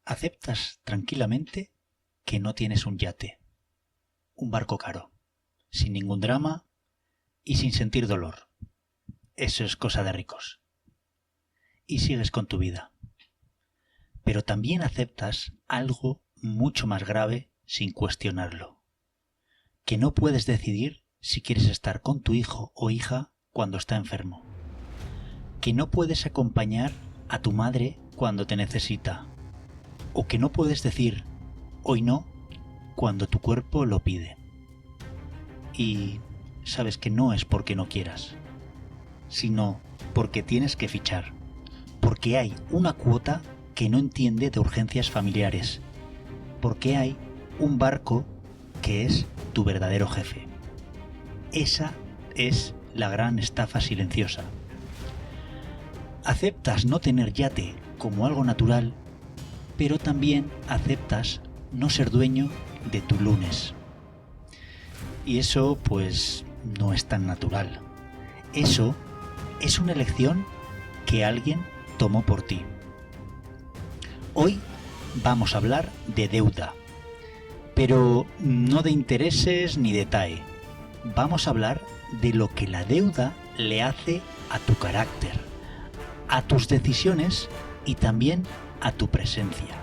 Aceptas tranquilamente que no tienes un yate, un barco caro, sin ningún drama y sin sentir dolor. Eso es cosa de ricos. Y sigues con tu vida. Pero también aceptas algo mucho más grave sin cuestionarlo. Que no puedes decidir si quieres estar con tu hijo o hija cuando está enfermo. Que no puedes acompañar a tu madre cuando te necesita. O que no puedes decir hoy no cuando tu cuerpo lo pide. Y sabes que no es porque no quieras, sino porque tienes que fichar. Porque hay una cuota que no entiende de urgencias familiares. Porque hay un barco que es tu verdadero jefe. Esa es la gran estafa silenciosa. Aceptas no tener yate como algo natural, pero también aceptas no ser dueño de tu lunes. Y eso, pues, no es tan natural. Eso es una elección que alguien tomó por ti. Hoy vamos a hablar de deuda, pero no de intereses ni de TAE. Vamos a hablar de lo que la deuda le hace a tu carácter, a tus decisiones y también a tu presencia.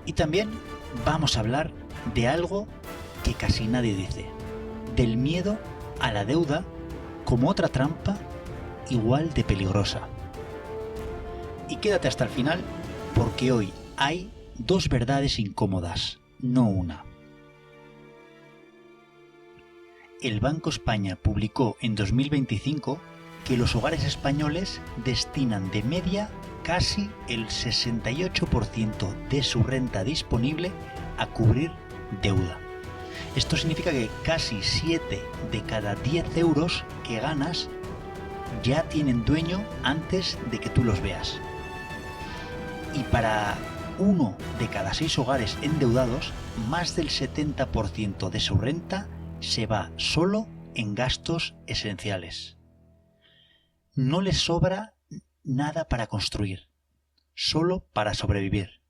Y también vamos a hablar de algo que casi nadie dice, del miedo a la deuda como otra trampa igual de peligrosa. Y quédate hasta el final porque hoy hay dos verdades incómodas, no una. El Banco España publicó en 2025 que los hogares españoles destinan de media casi el 68% de su renta disponible a cubrir deuda. Esto significa que casi 7 de cada 10 euros que ganas ya tienen dueño antes de que tú los veas. Y para 1 de cada 6 hogares endeudados, más del 70% de su renta se va solo en gastos esenciales. No les sobra nada para construir, solo para sobrevivir.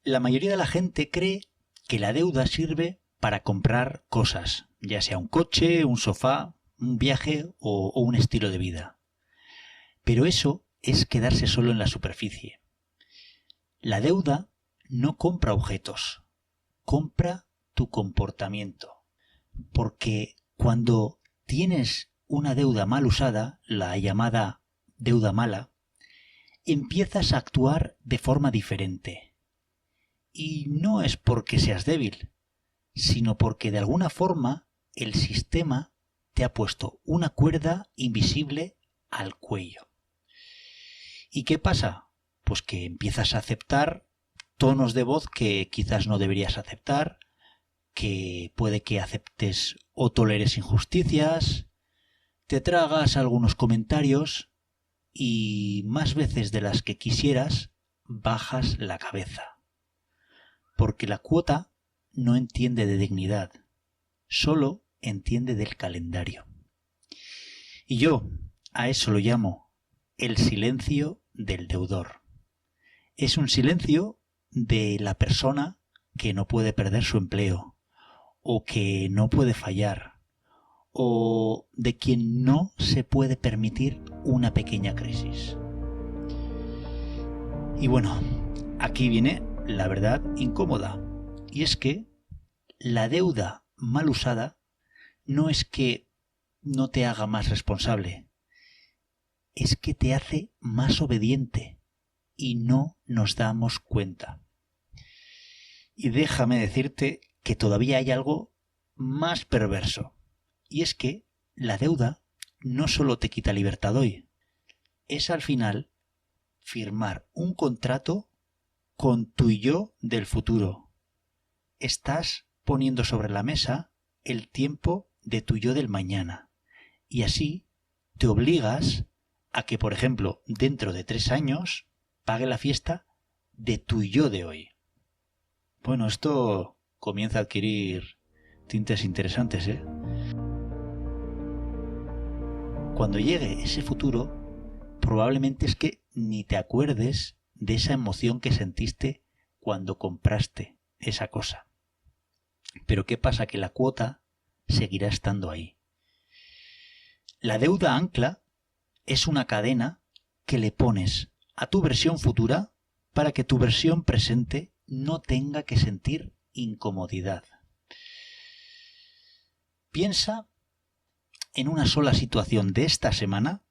La mayoría de la gente cree que la deuda sirve para comprar cosas, ya sea un coche, un sofá, un viaje o un estilo de vida. Pero eso es quedarse solo en la superficie. La deuda no compra objetos, compra tu comportamiento. Porque cuando tienes una deuda mal usada, la llamada deuda mala, empiezas a actuar de forma diferente. Y no es porque seas débil, sino porque de alguna forma el sistema te ha puesto una cuerda invisible al cuello. ¿Y qué pasa? Pues que empiezas a aceptar tonos de voz que quizás no deberías aceptar, que puede que aceptes o toleres injusticias, te tragas algunos comentarios y más veces de las que quisieras bajas la cabeza. Porque la cuota no entiende de dignidad, solo entiende del calendario. Y yo a eso lo llamo el silencio del deudor. Es un silencio de la persona que no puede perder su empleo, o que no puede fallar, o de quien no se puede permitir una pequeña crisis. Y bueno, aquí viene la verdad incómoda, y es que la deuda mal usada no es que no te haga más responsable, es que te hace más obediente y no nos damos cuenta. Y déjame decirte que todavía hay algo más perverso, y es que la deuda no solo te quita libertad hoy, es al final firmar un contrato con tu yo del futuro. Estás poniendo sobre la mesa el tiempo de tu yo del mañana, y así te obligas a que, por ejemplo, dentro de 3 años pague la fiesta de tu yo de hoy. Bueno, esto comienza a adquirir tintes interesantes, ¿eh? Cuando llegue ese futuro, probablemente es que ni te acuerdes de esa emoción que sentiste cuando compraste esa cosa. Pero ¿qué pasa? Que la cuota seguirá estando ahí. La deuda ancla es una cadena que le pones a tu versión futura para que tu versión presente no tenga que sentir incomodidad. Piensa en una sola situación de esta semana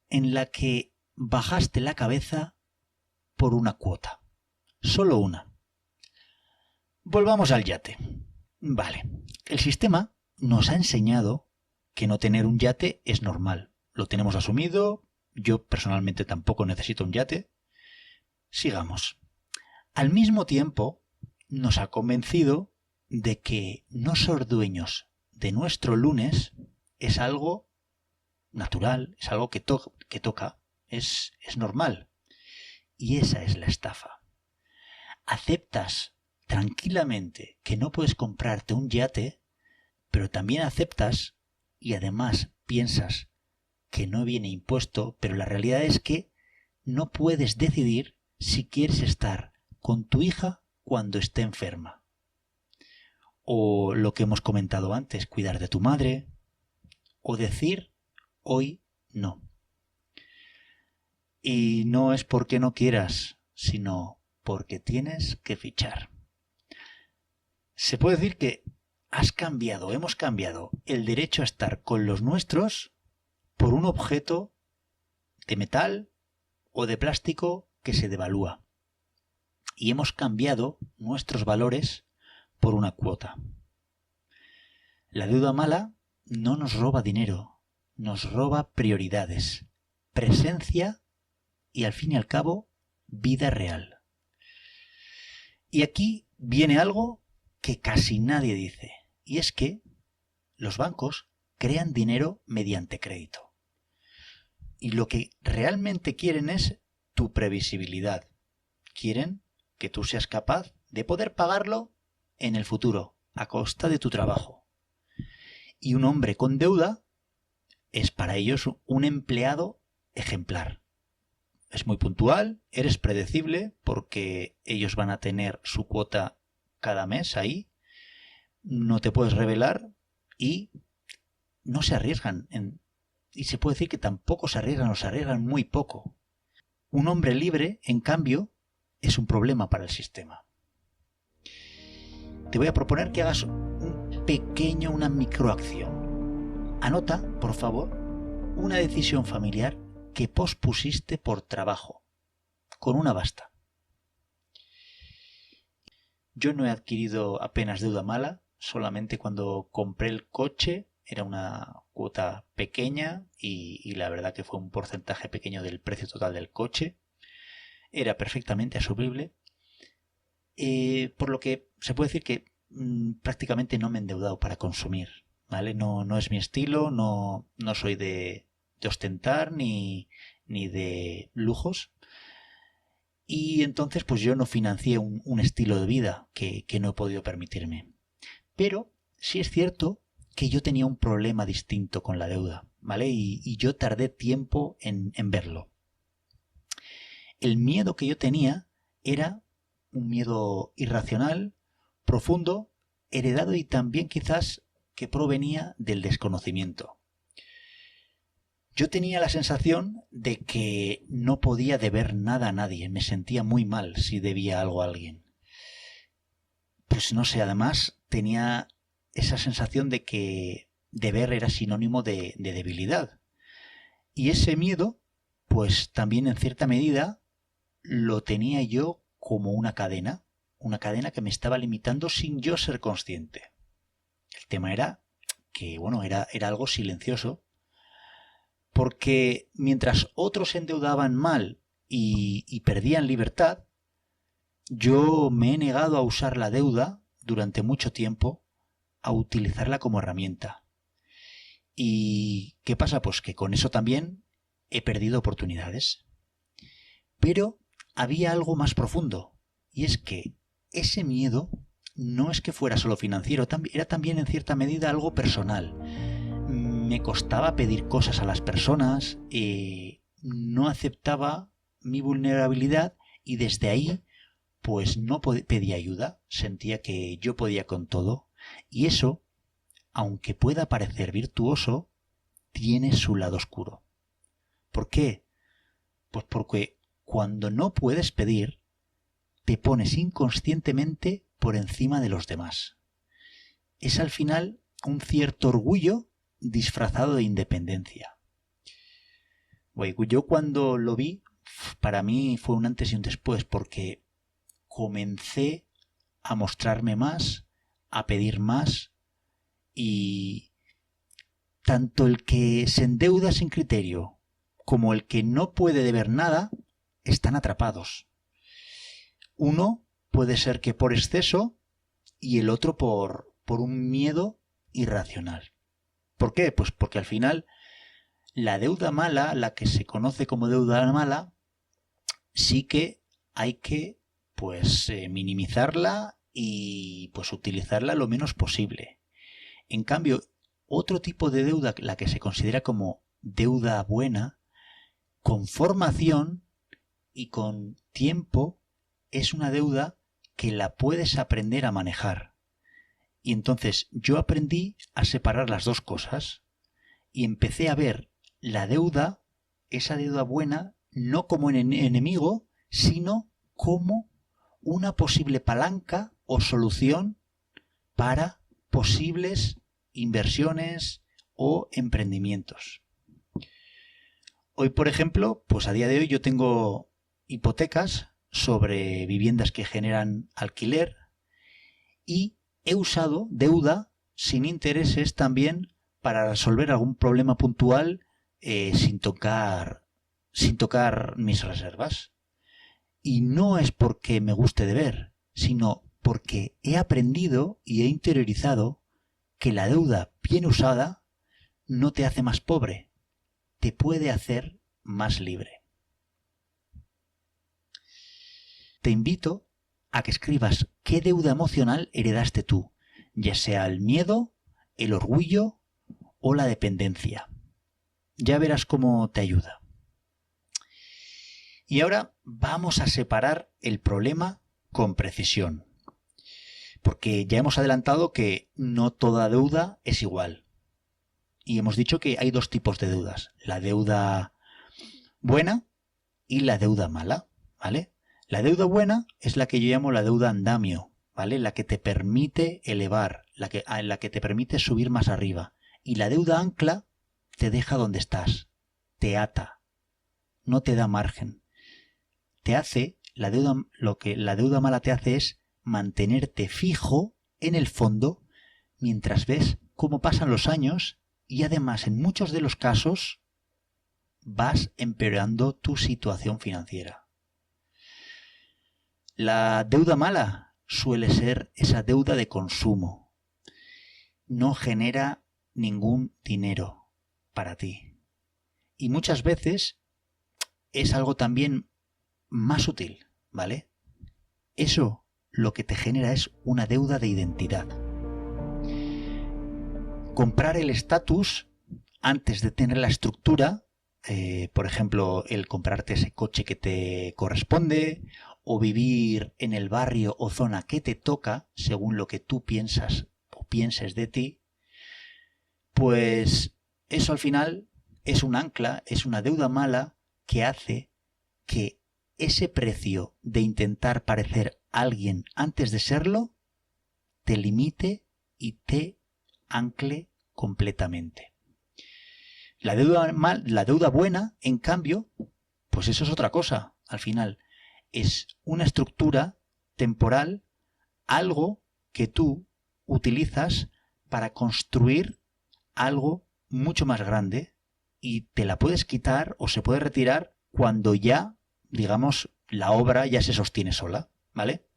en la que bajaste la cabeza por una cuota. Solo una. Volvamos al yate. Vale. El sistema nos ha enseñado que no tener un yate es normal. Lo tenemos asumido. Yo personalmente tampoco necesito un yate. Sigamos. Al mismo tiempo, nos ha convencido de que no ser dueños de nuestro lunes es algo natural, es algo que toca, es normal. Y esa es la estafa. Aceptas tranquilamente que no puedes comprarte un yate, pero también aceptas y además piensas que no viene impuesto, pero la realidad es que no puedes decidir si quieres estar con tu hija cuando esté enferma. O lo que hemos comentado antes, cuidar de tu madre, o decir hoy no. Y no es porque no quieras, sino porque tienes que fichar. Se puede decir que hemos cambiado el derecho a estar con los nuestros por un objeto de metal o de plástico que se devalúa. Y hemos cambiado nuestros valores por una cuota. La deuda mala no nos roba dinero, nos roba prioridades, presencia y al fin y al cabo vida real. Y aquí viene algo que casi nadie dice, y es que los bancos crean dinero mediante crédito. Y lo que realmente quieren es tu previsibilidad. Quieren que tú seas capaz de poder pagarlo en el futuro, a costa de tu trabajo. Y un hombre con deuda es para ellos un empleado ejemplar. Es muy puntual, eres predecible porque ellos van a tener su cuota cada mes ahí, no te puedes revelar y no se arriesgan. Y se puede decir que tampoco se arriesgan o se arriesgan muy poco. Un hombre libre, en cambio, es un problema para el sistema. Te voy a proponer que hagas una microacción. Anota, por favor, una decisión familiar que pospusiste por trabajo. Con una basta. Yo no he adquirido apenas deuda mala, solamente cuando compré el coche era una cuota pequeña y la verdad que fue un porcentaje pequeño del precio total del coche. Era perfectamente asumible, por lo que se puede decir que prácticamente no me he endeudado para consumir, ¿vale? No es mi estilo, no soy de ostentar ni de lujos. Y entonces pues yo no financié un estilo de vida que no he podido permitirme. Pero sí es cierto que yo tenía un problema distinto con la deuda, ¿vale? Y yo tardé tiempo en verlo. El miedo que yo tenía era un miedo irracional, profundo, heredado y también quizás que provenía del desconocimiento. Yo tenía la sensación de que no podía deber nada a nadie, me sentía muy mal si debía algo a alguien. Pues no sé, además tenía esa sensación de que deber era sinónimo de debilidad. Y ese miedo, pues también en cierta medida lo tenía yo como una cadena que me estaba limitando sin yo ser consciente. El tema era que, bueno, era algo silencioso, porque mientras otros se endeudaban mal y perdían libertad, yo me he negado a usar la deuda durante mucho tiempo, a utilizarla como herramienta. ¿Y qué pasa? Pues que con eso también he perdido oportunidades. Pero había algo más profundo, y es que ese miedo no es que fuera solo financiero, era también en cierta medida algo personal. Me costaba pedir cosas a las personas, no aceptaba mi vulnerabilidad y desde ahí pues no pedía ayuda, sentía que yo podía con todo y eso, aunque pueda parecer virtuoso, tiene su lado oscuro. ¿Por qué? Pues porque cuando no puedes pedir, te pones inconscientemente por encima de los demás. Es al final un cierto orgullo disfrazado de independencia. Yo cuando lo vi, para mí fue un antes y un después, porque comencé a mostrarme más, a pedir más, y tanto el que se endeuda sin criterio como el que no puede deber nada están atrapados. Uno puede ser que por exceso y el otro por un miedo irracional. ¿Por qué? Pues porque al final la deuda mala, la que se conoce como deuda mala, sí que hay que minimizarla y pues utilizarla lo menos posible. En cambio, otro tipo de deuda, la que se considera como deuda buena, con formación y con tiempo, es una deuda que la puedes aprender a manejar. Y entonces yo aprendí a separar las dos cosas y empecé a ver la deuda, esa deuda buena, no como un enemigo, sino como una posible palanca o solución para posibles inversiones o emprendimientos. Hoy, por ejemplo, pues a día de hoy yo tengo hipotecas sobre viviendas que generan alquiler y he usado deuda sin intereses también para resolver algún problema puntual sin tocar mis reservas. Y no es porque me guste deber, sino porque he aprendido y he interiorizado que la deuda bien usada no te hace más pobre, te puede hacer más libre. Te invito a que escribas qué deuda emocional heredaste tú, ya sea el miedo, el orgullo o la dependencia. Ya verás cómo te ayuda. Y ahora vamos a separar el problema con precisión, porque ya hemos adelantado que no toda deuda es igual. Y hemos dicho que hay dos tipos de deudas, la deuda buena y la deuda mala, ¿vale? La deuda buena es la que yo llamo la deuda andamio, ¿vale? La que te permite elevar, la que te permite subir más arriba. Y la deuda ancla te deja donde estás, te ata, no te da margen. Te hace, lo que la deuda mala te hace es mantenerte fijo en el fondo mientras ves cómo pasan los años y además en muchos de los casos vas empeorando tu situación financiera. La deuda mala suele ser esa deuda de consumo. No genera ningún dinero para ti. Y muchas veces es algo también más útil, ¿vale? Eso lo que te genera es una deuda de identidad. Comprar el estatus antes de tener la estructura, por ejemplo, el comprarte ese coche que te corresponde o vivir en el barrio o zona que te toca según lo que tú piensas o pienses de ti, pues eso al final es un ancla, es una deuda mala que hace que ese precio de intentar parecer alguien antes de serlo te limite y te ancle completamente. La deuda buena, en cambio, pues eso es otra cosa. Al final es una estructura temporal, algo que tú utilizas para construir algo mucho más grande y te la puedes quitar o se puede retirar cuando ya, digamos, la obra ya se sostiene sola, ¿vale?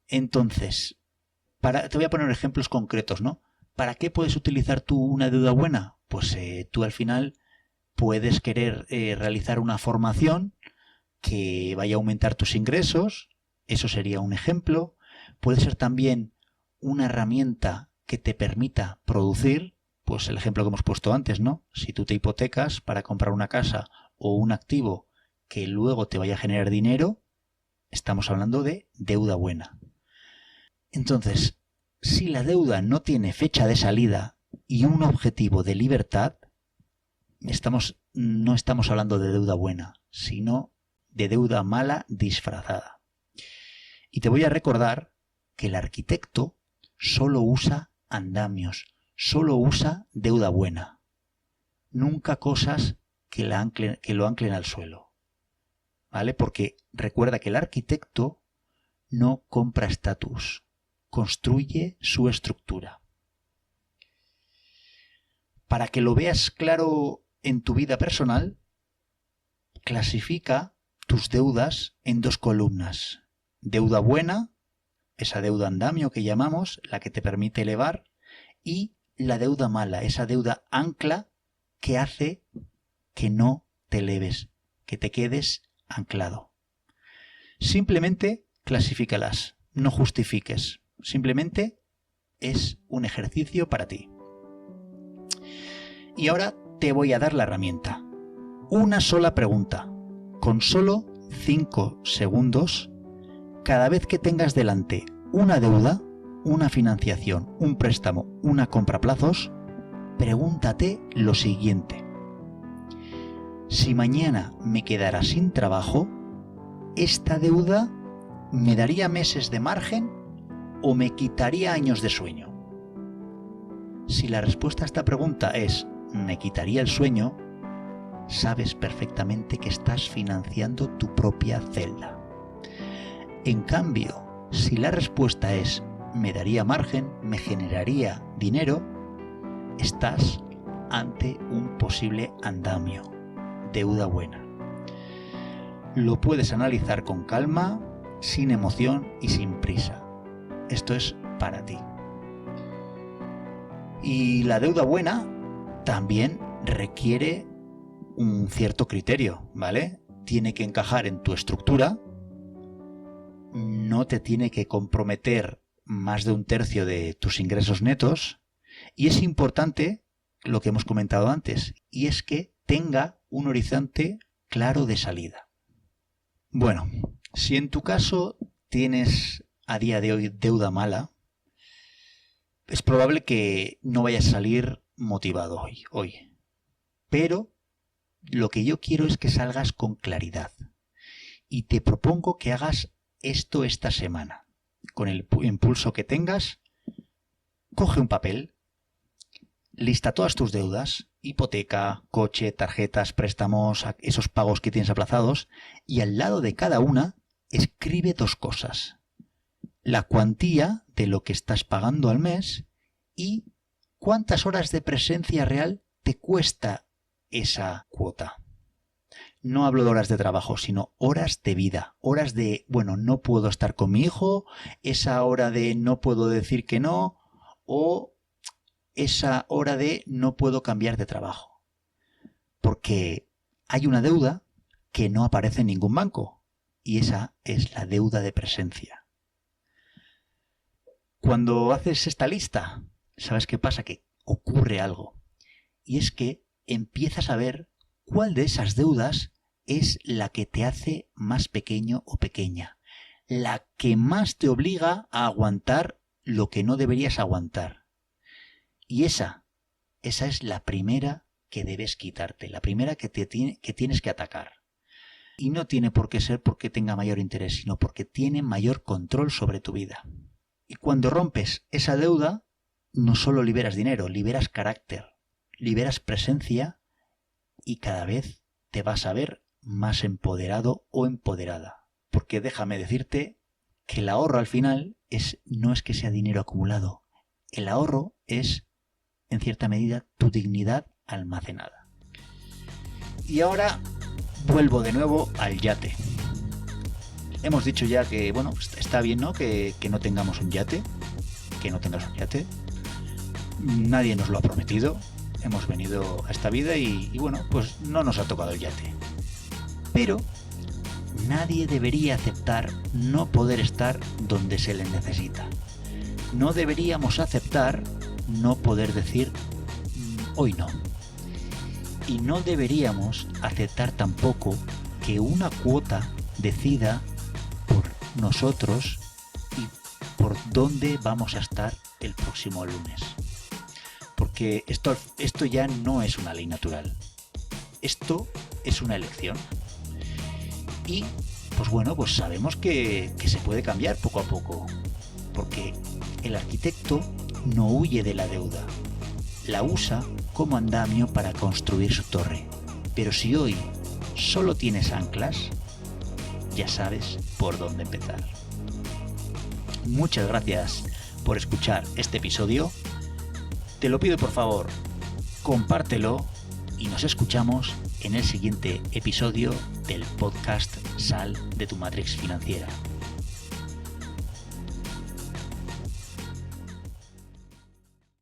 Entonces, te voy a poner ejemplos concretos, ¿no? ¿Para qué puedes utilizar tú una deuda buena? Pues tú al final puedes querer realizar una formación que vaya a aumentar tus ingresos, eso sería un ejemplo. Puede ser también una herramienta que te permita producir, pues el ejemplo que hemos puesto antes, ¿no? Si tú te hipotecas para comprar una casa o un activo que luego te vaya a generar dinero, estamos hablando de deuda buena. Entonces, si la deuda no tiene fecha de salida y un objetivo de libertad, no estamos hablando de deuda buena, sino de deuda mala disfrazada. Y te voy a recordar que el arquitecto solo usa andamios, solo usa deuda buena, nunca cosas que lo anclen al suelo, ¿vale? Porque recuerda que el arquitecto no compra estatus, construye su estructura. Para que lo veas claro en tu vida personal, clasifica tus deudas en 2 columnas. Deuda buena, esa deuda andamio que llamamos, la que te permite elevar, y la deuda mala, esa deuda ancla que hace que no te eleves, que te quedes anclado. Simplemente clasifícalas, no justifiques, simplemente es un ejercicio para ti. Y ahora te voy a dar la herramienta. Una sola pregunta, con solo 5 segundos, cada vez que tengas delante una deuda, una financiación, un préstamo, una compra a plazos, pregúntate lo siguiente. Si mañana me quedara sin trabajo, ¿esta deuda me daría meses de margen o me quitaría años de sueño? Si la respuesta a esta pregunta es me quitaría el sueño, sabes perfectamente que estás financiando tu propia celda. En cambio, si la respuesta es me daría margen, me generaría dinero, estás ante un posible andamio, deuda buena. Lo puedes analizar con calma, sin emoción y sin prisa. Esto es para ti. Y la deuda buena también requiere un cierto criterio, ¿vale? Tiene que encajar en tu estructura, no te tiene que comprometer más de 1/3 de tus ingresos netos, y es importante lo que hemos comentado antes, y es que tenga un horizonte claro de salida. Bueno, si en tu caso tienes a día de hoy deuda mala, es probable que no vayas a salir motivado hoy. Pero lo que yo quiero es que salgas con claridad. Y te propongo que hagas esto esta semana. Con el impulso que tengas, coge un papel, lista todas tus deudas, hipoteca, coche, tarjetas, préstamos, esos pagos que tienes aplazados, y al lado de cada una escribe 2 cosas. La cuantía de lo que estás pagando al mes y cuántas horas de presencia real te cuesta esa cuota. No hablo de horas de trabajo, sino horas de vida, horas de, no puedo estar con mi hijo, esa hora de no puedo decir que no, o esa hora de no puedo cambiar de trabajo. Porque hay una deuda que no aparece en ningún banco, y esa es la deuda de presencia. Cuando haces esta lista, ¿sabes qué pasa? Que ocurre algo. Y es que empiezas a ver cuál de esas deudas es la que te hace más pequeño o pequeña. La que más te obliga a aguantar lo que no deberías aguantar. Y esa es la primera que debes quitarte. La primera que tienes que atacar. Y no tiene por qué ser porque tenga mayor interés, sino porque tiene mayor control sobre tu vida. Y cuando rompes esa deuda, no solo liberas dinero, liberas carácter, liberas presencia y cada vez te vas a ver más empoderado o empoderada. Porque déjame decirte que el ahorro al final no es que sea dinero acumulado. El ahorro es, en cierta medida, tu dignidad almacenada. Y ahora vuelvo de nuevo al yate. Hemos dicho ya que, está bien, ¿no? Que no tengamos un yate, que no tengas un yate. Nadie nos lo ha prometido. Hemos venido a esta vida y pues no nos ha tocado el yate. Pero nadie debería aceptar no poder estar donde se le necesita. No deberíamos aceptar no poder decir hoy no. Y no deberíamos aceptar tampoco que una cuota decida por nosotros y por dónde vamos a estar el próximo lunes. Porque esto ya no es una ley natural. Esto es una elección. Y pues bueno, pues sabemos que se puede cambiar poco a poco. Porque el arquitecto no huye de la deuda. La usa como andamio para construir su torre. Pero si hoy solo tienes anclas, ya sabes por dónde empezar. Muchas gracias por escuchar este episodio. Te lo pido por favor, compártelo y nos escuchamos en el siguiente episodio del podcast Sal de tu Matrix Financiera.